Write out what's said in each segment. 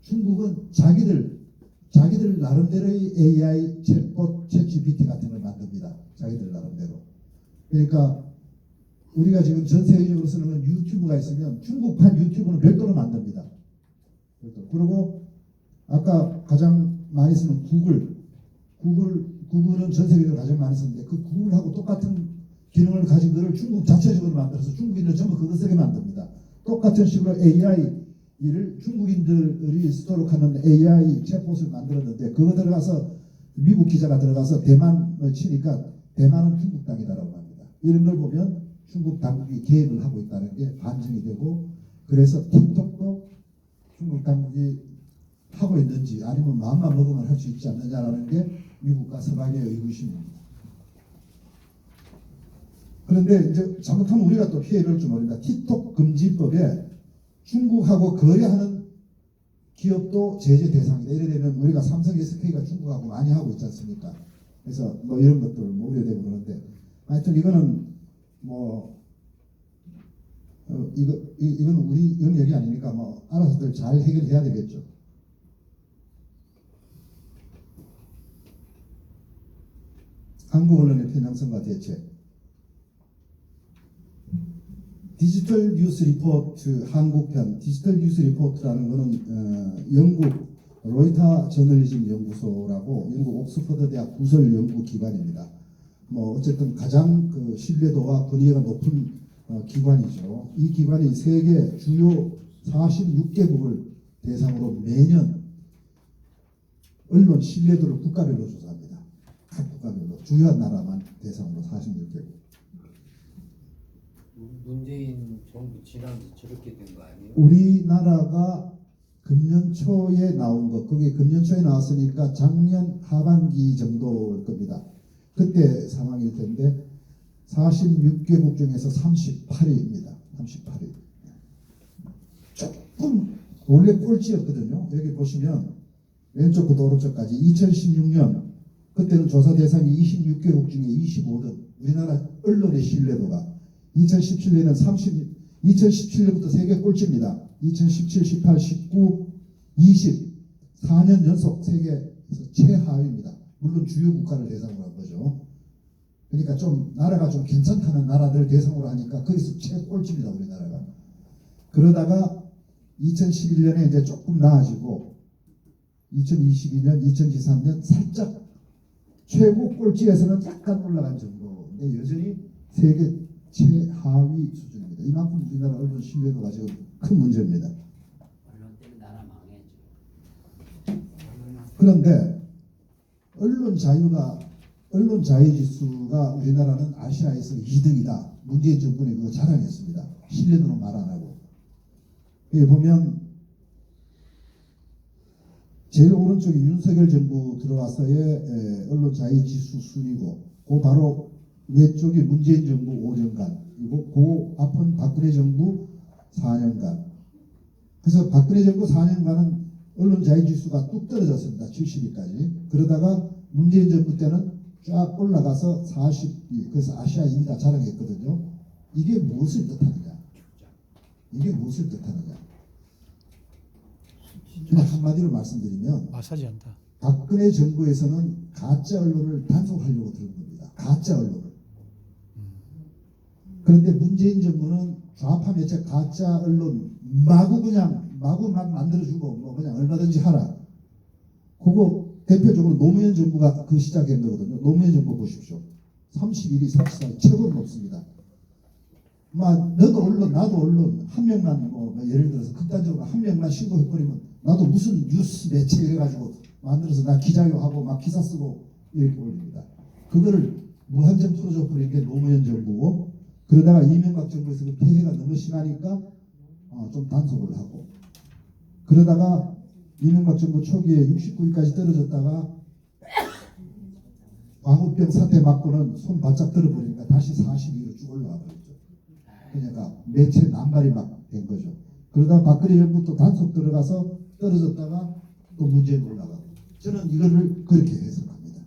중국은 자기들 나름대로의 AI 챗봇, 챗GPT 같은 걸 만듭니다. 자기들 나름대로. 그러니까 우리가 지금 전 세계적으로 쓰는 건 유튜브가 있으면 중국판 유튜브는 별도로 만듭니다. 그리고 아까 가장 많이 쓰는 구글은 전 세계적으로 가장 많이 쓰는데 그 구글하고 똑같은 기능을 가진 것을 중국 자체적으로 만들어서 중국인들 전부 그거 쓰게 만듭니다. 똑같은 식으로 AI를 중국인들이 쓰도록 하는 AI 챗봇을 만들었는데 그거 들어가서 미국 기자가 들어가서 대만을 치니까 대만은 중국 땅이다라고 합니다. 이런 걸 보면 중국 당국이 개입을 하고 있다는 게 반증이 되고, 그래서 틱톡도 중국 당국이 하고 있는지 아니면 마음만 먹으면 할 수 있지 않느냐라는 게 미국과 서방의 의구심입니다. 그런데 이제 잘못하면 우리가 또 피해를 볼 줄 모릅니다. 틱톡 금지법에 중국하고 거래하는 기업도 제재 대상이다. 이래 되면 우리가 삼성, SK가 중국하고 많이 하고 있지 않습니까? 그래서 뭐 이런 것들 뭐 우려되고 그러는데, 하여튼 이거는 뭐 이건 우리 영역이 아니니까 뭐 알아서들 잘 해결해야 되겠죠. 한국 언론의 편향성과 대책. 디지털 뉴스 리포트 한국편. 디지털 뉴스 리포트라는 것은 영국 로이터 저널리즘 연구소라고 영국 옥스퍼드 대학 구설 연구 기관입니다. 뭐 어쨌든 가장 그 신뢰도와 권위가 높은 기관이죠. 이 기관이 세계 주요 46개국을 대상으로 매년 언론 신뢰도를 국가별로 조사합니다. 각 국가별로 주요한 나라만 대상으로 46개국. 문재인 정부 지난주 저렇게 된 거 아니에요? 우리나라가 금년 초에 나온 거, 그게 금년 초에 나왔으니까 작년 하반기 정도일 겁니다. 그때 상황일 텐데 46개국 중에서 38위입니다. 38위. 조금 원래 꼴찌였거든요. 여기 보시면 왼쪽부터 오른쪽까지 2016년 그때는 조사 대상이 26개국 중에 25등. 우리나라 언론의 신뢰도가 2017년부터 세계 꼴찌입니다. 2017, 18, 19, 20 4년 연속 세계에서 최하위입니다. 물론 주요 국가를 대상으로 한 거죠. 그러니까 좀 나라가 좀 괜찮다는 나라들 대상으로 하니까 거기서 최꼴찌입니다. 우리나라가. 그러다가 2011년에 이제 조금 나아지고 2022년, 2023년 살짝 최고 꼴찌에서는 약간 올라간 정도인데 여전히 세계 최하위 수준입니다. 이만큼 우리나라 언론 신뢰도가 지금 큰 문제입니다. 언론 때문에 나라 망해죠. 그런데 언론 자유 지수가 우리나라는 아시아에서 2등이다. 문재인 정권이 그거 자랑했습니다. 신뢰도는 말 안 하고. 여기 보면 제일 오른쪽이 윤석열 정부 들어와서의 언론 자유 지수 순위고, 그 바로 왼쪽이 문재인 정부 5년간, 그리고 그 앞은 박근혜 정부 4년간. 그래서 박근혜 정부 4년간은 언론 자유 지수가 뚝 떨어졌습니다. 70위까지. 그러다가 문재인 정부 때는 쫙 올라가서 40위. 그래서 아시아 2위다 자랑했거든요. 이게 무엇을 뜻하느냐? 이게 무엇을 뜻하느냐? 그냥 한마디로 말씀드리면 마사지한다. 박근혜 정부에서는 가짜 언론을 단속하려고 들은 겁니다. 가짜 언론을. 그런데 문재인 정부는 좌파 매체 가짜 언론 마구 막 만들어주고 뭐 그냥 얼마든지 하라. 그거 대표적으로 노무현 정부가 그 시작한 거거든요. 노무현 정부 보십시오. 31위, 34위 최고로 높습니다. 막 너도 언론, 나도 언론 한 명만 뭐 예를 들어서 극단적으로 한 명만 신고해버리면 나도 무슨 뉴스 매체 이래가지고 만들어서 나 기자료하고 막 기사 쓰고 이렇게 올립니다. 그거를 무한정 풀어줘 버린 게 노무현 정부고, 그러다가 이명박 정부에서 그 폐해가 너무 심하니까 좀 단속을 하고, 그러다가 이명박 정부 초기에 69위까지 떨어졌다가 광우병 사태 맞고는 손 바짝 들어버리니까 다시 42위로 쭉 올라가 버렸죠. 그러니까 매체 남발이 막 된 거죠. 그러다가 박근혜 정부 또 단속 들어가서 떨어졌다가 또 문재인 올라가고. 저는 이거를 그렇게 해석합니다.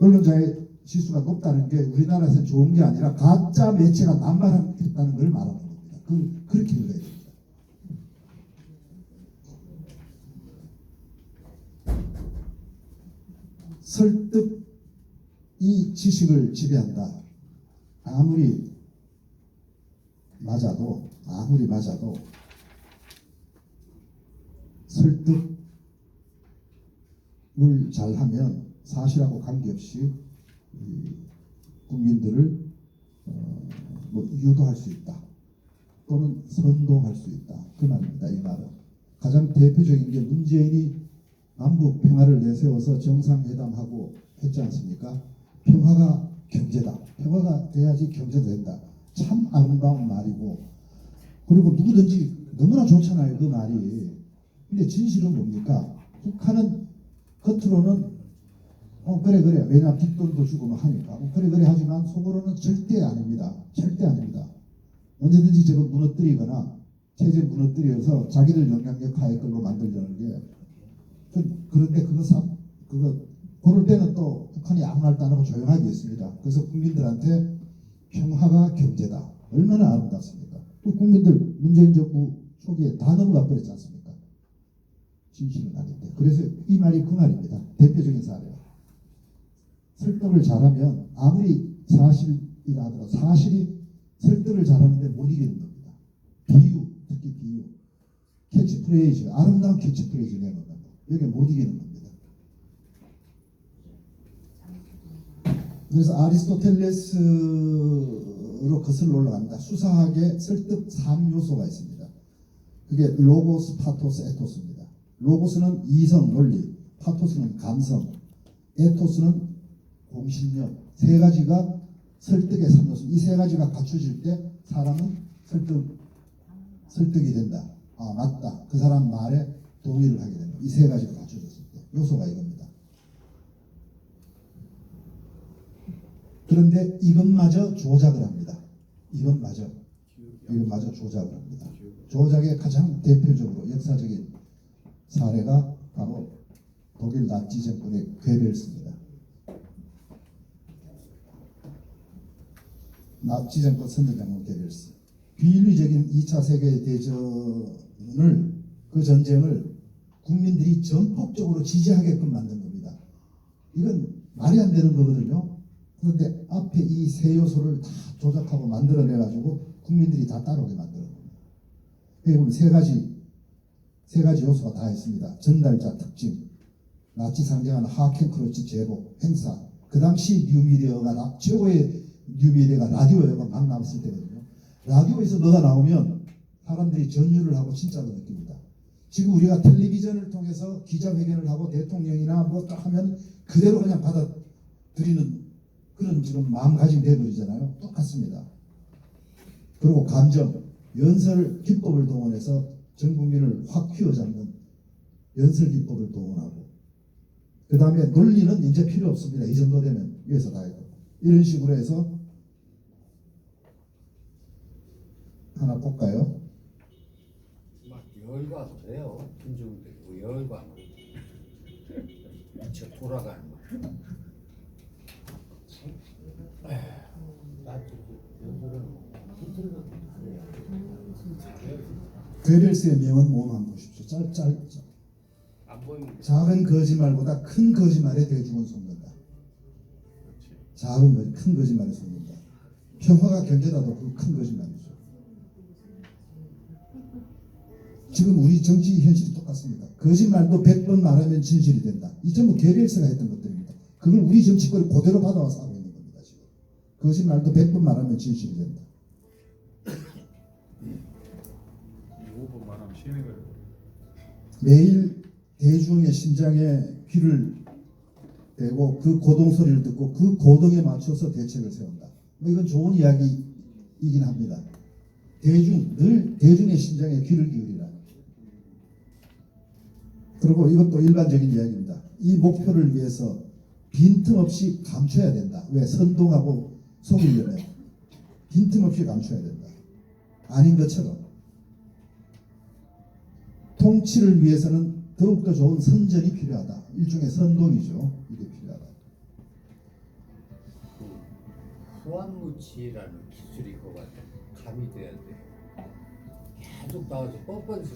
언론자의 지수가 높다는 게 우리나라에서 좋은 게 아니라 가짜 매체가 남발했다는 걸 말하는 겁니다. 그렇게 읽어야 됩니다. 설득이 지식을 지배한다. 아무리 맞아도 설득을 잘하면 사실하고 관계없이 이 국민들을 뭐 유도할 수 있다. 또는 선동할 수 있다. 그 말입니다. 이 말은. 가장 대표적인 게 문재인이 남북 평화를 내세워서 정상회담하고 했지 않습니까? 평화가 경제다. 평화가 돼야지 경제도 된다. 참 아름다운 말이고, 그리고 누구든지 너무나 좋잖아요. 그 말이. 근데 진실은 뭡니까? 북한은 겉으로는 그래 왜냐면 뒷돈도 주고 뭐 하니까 그래 하지만 속으로는 절대 아닙니다. 절대 아닙니다. 언제든지 저거 무너뜨리거나 체제 무너뜨려서 자기들 영향력 하에 걸로 만들려는 게 그런데 그거 그럴 때는 또 북한이 아무 말도 안 하고 조용하게 있습니다. 그래서 국민들한테 평화가 경제다. 얼마나 아름답습니까? 국민들 문재인 정부 초기에 다 넘어가 버렸지 않습니까? 진실은 아닌데. 그래서 이 말이 그 말입니다. 대표적인 사례야. 설득을 잘하면 아무리 사실이라 하더라도 사실이 설득을 잘하는데 못 이기는 겁니다. 비유, 특히 비유, 캐치프레이즈, 아름다운 캐치프레이즈 내놓는다. 여기 못 이기는 겁니다. 그래서 아리스토텔레스로 거슬러 올라갑니다. 수사학에 설득 3요소가 있습니다. 그게 로고스, 파토스, 에토스입니다. 로고스는 이성, 논리, 파토스는 감성, 에토스는 공신력. 세 가지가 설득의 3요소. 이 세 가지가 갖춰질 때 사람은 설득이 된다. 아, 맞다. 그 사람 말에 동의를 하게 된다. 이 세 가지가 갖춰졌을 때 요소가 이겁니다. 그런데 이것마저 조작을 합니다. 이것마저 조작을 합니다. 조작의 가장 대표적으로 역사적인 사례가 바로 독일 나치 정권의 괴벨스입니다. 나치 정권 선전장군 괴벨스. 비윤리적인 2차 세계대전을 그 전쟁을 국민들이 전폭적으로 지지하게끔 만든 겁니다. 이건 말이 안 되는 거거든요. 그런데 앞에 이 세 요소를 다 조작하고 만들어내가지고 국민들이 다 따라오게 만들어 겁니다. 여기 보면 세 가지 요소가 다 있습니다. 전달자 특징, 나치 상징하는 하켄크로치 제복, 행사. 그 당시 뉴미디어가 최고의 뉴미디어가 라디오가 막 나왔을 때거든요. 라디오에서 뭐가 나오면 사람들이 전율을 하고 진짜로 느낍니다. 지금 우리가 텔레비전을 통해서 기자회견을 하고 대통령이나 뭐 딱 하면 그대로 그냥 받아들이는 그런 지금 마음가짐이 돼버리잖아요. 똑같습니다. 그리고 감정, 연설 기법을 동원해서 전 국민을 확 휘어잡는 연설 기법을 동원하고, 그 다음에 논리는 이제 필요 없습니다. 이 정도 되면 위에서 다 해도. 이런 식으로 해서 하나 볼까요? 막 열과도 해요. 김정은도 열과 저 돌아가는 거. 괴벨스의 명언 모음 한번 보십시오. 짧죠. 안 보이는 작은 거짓말보다 큰 거짓말에 대중은 속는다. 작은 큰 거짓말에 속는다. 평화가 경제다도 그 큰 거짓말이죠. 지금 우리 정치 현실이 똑같습니다. 거짓말도 100번 말하면 진실이 된다. 이 전부 괴벨스가 했던 것들입니다. 그걸 우리 정치권이 그대로 받아와서 하고 있는 겁니다. 지금 거짓말도 100번 말하면 진실이 된다. 5분 말하면 시행을 매일 대중의 심장에 귀를 대고 그 고동 소리를 듣고 그 고동에 맞춰서 대책을 세운다. 뭐 이건 좋은 이야기이긴 합니다. 늘 대중의 심장에 귀를 기울이라. 그리고 이것도 일반적인 이야기입니다. 이 목표를 위해서 빈틈없이 감춰야 된다. 왜? 선동하고 속이려면 빈틈없이 감춰야 된다. 아닌 것처럼. 통치를 위해서는 더욱더 좋은 선전이 필요하다. 일종의 선동이죠. 이게 필요하다. 후한무치라는 기술이 그거 같아. 감이 돼야 돼. 계속 나와서 뻔뻔히